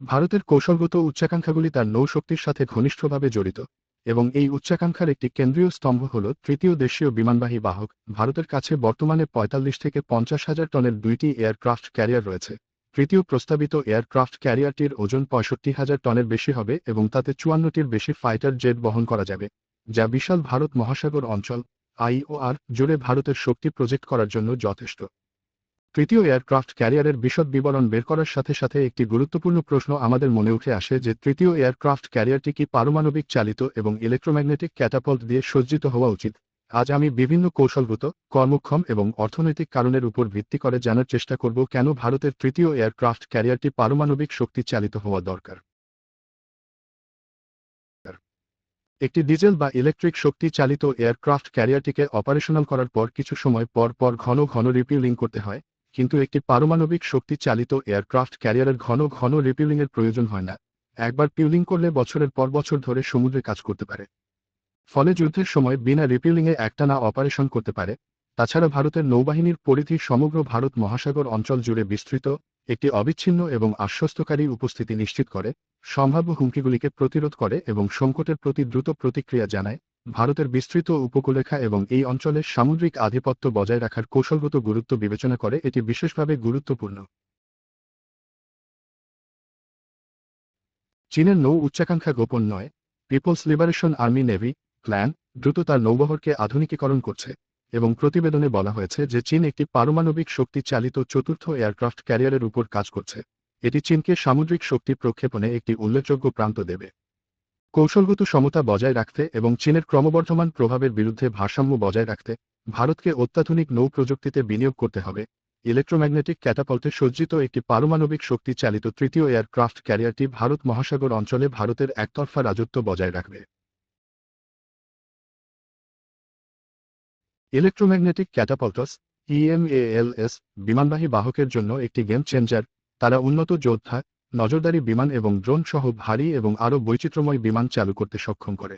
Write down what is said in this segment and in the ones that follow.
ভারতের কৌশলগত উচ্চাকাঙ্ক্ষাগুলি তার নৌশক্তির সাথে ঘনিষ্ঠভাবে জড়িত, এবং এই উচ্চাকাঙ্ক্ষার একটি কেন্দ্রীয় স্তম্ভ হল তৃতীয় দেশীয় বিমানবাহী বাহক। ভারতের কাছে বর্তমানে ৪৫ থেকে ৫০,০০০ টনের ২টি এয়ারক্রাফট ক্যারিয়ার রয়েছে। তৃতীয় প্রস্তাবিত এয়ারক্রাফট ক্যারিয়ারটির ওজন ৬৫,০০০ টনের বেশি হবে এবং তাতে ৫৪টির বেশি ফাইটার জেট বহন করা যাবে, যা বিশাল ভারত মহাসাগর অঞ্চল IOR জুড়ে ভারতের শক্তি প্রজেক্ট করার জন্য যথেষ্ট। তৃতীয় এয়ারক্রাফট ক্যারিয়ারের বিশদ বিবরণ বের করার সাথে সাথে একটি গুরুত্বপূর্ণ প্রশ্ন আমাদের মনে উঠে আসে যে তৃতীয় এয়ারক্রাফট ক্যারিয়ারটি কি পারমাণবিক চালিত এবং ইলেকট্রোম্যাগনেটিক ক্যাটাপল্ট দিয়ে সজ্জিত হওয়া উচিত। আজ আমি বিভিন্ন কৌশলগত, কর্মক্ষম এবং অর্থনৈতিক কারণের উপর ভিত্তি করে জানার চেষ্টা করব কেন ভারতের তৃতীয় এয়ারক্রাফট ক্যারিয়ারটি পারমাণবিক শক্তি চালিত হওয়া দরকার। একটি ডিজেল বা ইলেকট্রিক শক্তি চালিত এয়ারক্রাফট ক্যারিয়ারটিকে অপারেশনাল করার পর কিছু সময় পর পর ঘন ঘন রিপিউলিং করতে হয়, কিন্তু একটি পারমাণবিক শক্তি চালিত এয়ারক্রাফট ক্যারিয়ারের ঘন ঘন রিপিউলিংয়ের প্রয়োজন হয় না। একবার পিউলিং করলে বছরের পর বছর ধরে সমুদ্রে কাজ করতে পারে, ফলে যুদ্ধের সময় বিনা রিপিউলিংয়ে একটানা অপারেশন করতে পারে। তাছাড়া ভারতের নৌবাহিনীর পরিধি সমগ্র ভারত মহাসাগর অঞ্চল জুড়ে বিস্তৃত, একটি অবিচ্ছিন্ন এবং আশ্বস্তকারী উপস্থিতি নিশ্চিত করে, সম্ভাব্য হুমকিগুলিকে প্রতিরোধ করে এবং সংকটের প্রতি দ্রুত প্রতিক্রিয়া জানায়। ভারতের বিস্তৃত উপকূলরেখা এবং এই অঞ্চলের সামুদ্রিক আধিপত্য বজায় রাখার কৌশলগত গুরুত্ব বিবেচনা করে এটি বিশেষভাবে গুরুত্বপূর্ণ। চীনের নৌ উচ্চাকাঙ্ক্ষা গোপন নয়। People's Liberation Army Navy plan দ্রুত তার নৌবহরকে আধুনিকীকরণ করছে, এবং প্রতিবেদনে বলা হয়েছে যে চীন একটি পারমাণবিক শক্তি চালিত চতুর্থ এয়ারক্রাফট ক্যারিয়ারের উপর কাজ করছে। এটি চীনকে সামুদ্রিক শক্তি প্রক্ষেপণে একটি উল্লেখযোগ্য প্রান্ত দেবে। কৌশলগত সমতা বজায় রাখতে এবং চীনের ক্রমবর্ধমান প্রভাবের বিরুদ্ধে ভারসাম্য বজায় রাখতে ভারতকে অত্যাধুনিক নৌ প্রযুক্তিতে বিনিয়োগ করতে হবে। ইলেকট্রোম্যাগনেটিক ক্যাটাপল্টে সজ্জিত একটি পারমাণবিক শক্তি চালিত তৃতীয় এয়ারক্রাফট ক্যারিয়ারটি ভারত মহাসাগর অঞ্চলে ভারতের একতরফা রাজত্ব বজায় রাখবে। ইলেকট্রোম্যাগনেটিক ক্যাটাপল্টস EMALS বিমানবাহী বাহকের জন্য একটি গেম চেঞ্জার। তারা উন্নত যোদ্ধা, নজরদারি বিমান এবং ড্রোন সহ ভারী এবং আরও বৈচিত্র্যময় বিমান চালু করতে সক্ষম করে।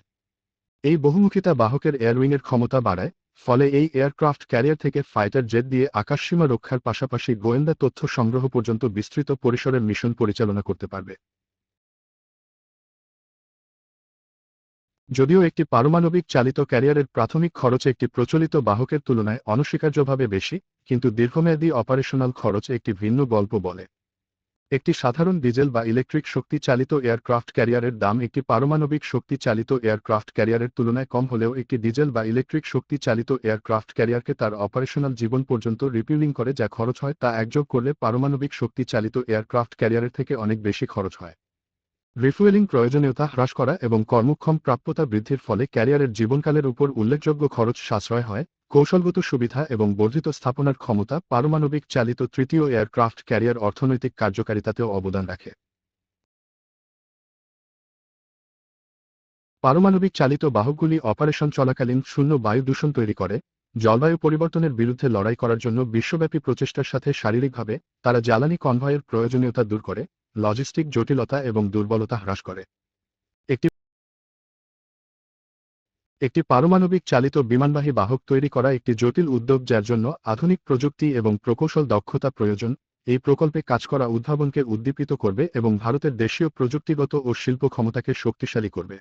এই বহুমুখিতা বাহকের এয়ারউইংয়ের ক্ষমতা বাড়ায়, ফলে এই এয়ারক্রাফট ক্যারিয়ার থেকে ফাইটার জেট দিয়ে আকাশসীমা রক্ষার পাশাপাশি গোয়েন্দা তথ্য সংগ্রহ পর্যন্ত বিস্তৃত পরিসরের মিশন পরিচালনা করতে পারবে। যদিও একটি পারমাণবিক চালিত ক্যারিয়ারের প্রাথমিক খরচ একটি প্রচলিত বাহকের তুলনায় অনস্বীকার্যভাবে বেশি, কিন্তু দীর্ঘমেয়াদী অপারেশনাল খরচ একটি ভিন্ন গল্প বলে। একটি সাধারণ ডিজেল বা ইলেকট্রিক শক্তি চালিত এয়ারক্রাফট ক্যারিয়ারের দাম একটি পারমাণবিক শক্তি চালিত এয়ারক্রাফট ক্যারিয়ারের তুলনায় কম হলেও একটি ডিজেল বা ইলেকট্রিক শক্তি চালিত এয়ারক্রাফট ক্যারিয়ারকে তার অপারেশনাল জীবন পর্যন্ত রিপিউলিং করে যা খরচ হয় তা একযোগ করলে পারমাণবিক শক্তি চালিত এয়ারক্রাফট ক্যারিয়ারের থেকে অনেক বেশি খরচ হয়। রিফুয়েলিং প্রয়োজনীয়তা হ্রাস করা এবং কর্মক্ষম প্রাপ্যতা বৃদ্ধির ফলে ক্যারিয়ারের জীবনকালের উপর উল্লেখযোগ্য খরচ সাশ্রয় হয়। কৌশলগত সুবিধা এবং বর্ধিত স্থাপনার ক্ষমতা পারমাণবিক চালিত তৃতীয় এয়ারক্রাফট ক্যারিয়ার অর্থনৈতিক কার্যকারিতাতেও অবদান রাখে। পারমাণবিক চালিত বাহকগুলি অপারেশন চলাকালীন শূন্য বায়ু দূষণ তৈরি করে, জলবায়ু পরিবর্তনের বিরুদ্ধে লড়াই করার জন্য বিশ্বব্যাপী প্রচেষ্টার সাথে শারীরিকভাবে তারা জ্বালানি কনভয়ের প্রয়োজনীয়তা দূর করে, লজিস্টিক জটিলতা এবং দুর্বলতা হ্রাস করে। একটি একটি পারমাণবিক চালিত বিমানবাহী বাহক তৈরি করা একটি জটিল উদ্যোগ যার জন্য আধুনিক প্রযুক্তি এবং প্রকৌশল দক্ষতা প্রয়োজন। এই প্রকল্পে কাজ করা উদ্ভাবনকে উদ্দীপিত করবে এবং ভারতের দেশীয় প্রযুক্তিগত ও শিল্প ক্ষমতাকে শক্তিশালী করবে।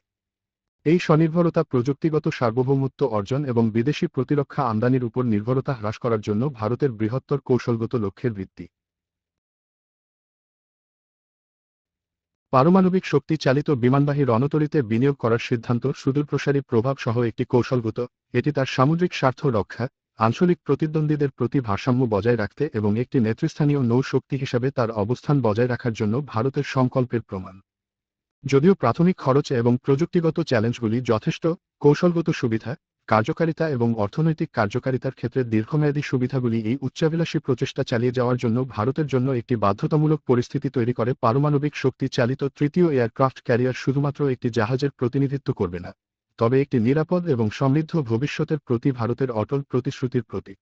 এই স্বনির্ভরতা প্রযুক্তিগত সার্বভৌমত্ব অর্জন এবং বিদেশি প্রতিরক্ষা আমদানির উপর নির্ভরতা হ্রাস করার জন্য ভারতের বৃহত্তর কৌশলগত লক্ষ্যের ভিত্তি। পারমাণবিক শক্তি চালিত বিমানবাহী রণতরীতে বিনিয়োগ করার সিদ্ধান্ত সুদূরপ্রসারী প্রভাব সহ একটি কৌশলগত। এটি তার সামুদ্রিক স্বার্থ রক্ষা, আঞ্চলিক প্রতিদ্বন্দ্বীদের প্রতি ভারসাম্য বজায় রাখতে এবং একটি নেতৃস্থানীয় নৌ শক্তি হিসাবে তার অবস্থান বজায় রাখার জন্য ভারতের সংকল্পের প্রমাণ। যদিও প্রাথমিক খরচ এবং প্রযুক্তিগত চ্যালেঞ্জগুলি যথেষ্ট, কৌশলগত সুবিধা, কার্যকারিতা এবং অর্থনৈতিক কার্যকারিতার ক্ষেত্রে দীর্ঘমেয়াদী সুবিধাগুলি এই উচ্চাভিলাষী প্রচেষ্টা চালিয়ে যাওয়ার জন্য ভারতের জন্য একটি বাধ্যতামূলক পরিস্থিতি তৈরি করে। পারমাণবিক শক্তি চালিত তৃতীয় এয়ারক্রাফট ক্যারিয়ার শুধুমাত্র একটি জাহাজের প্রতিনিধিত্ব করবে না, তবে একটি নিরাপদ এবং সমৃদ্ধ ভবিষ্যতের প্রতি ভারতের অটল প্রতিশ্রুতির প্রতীক।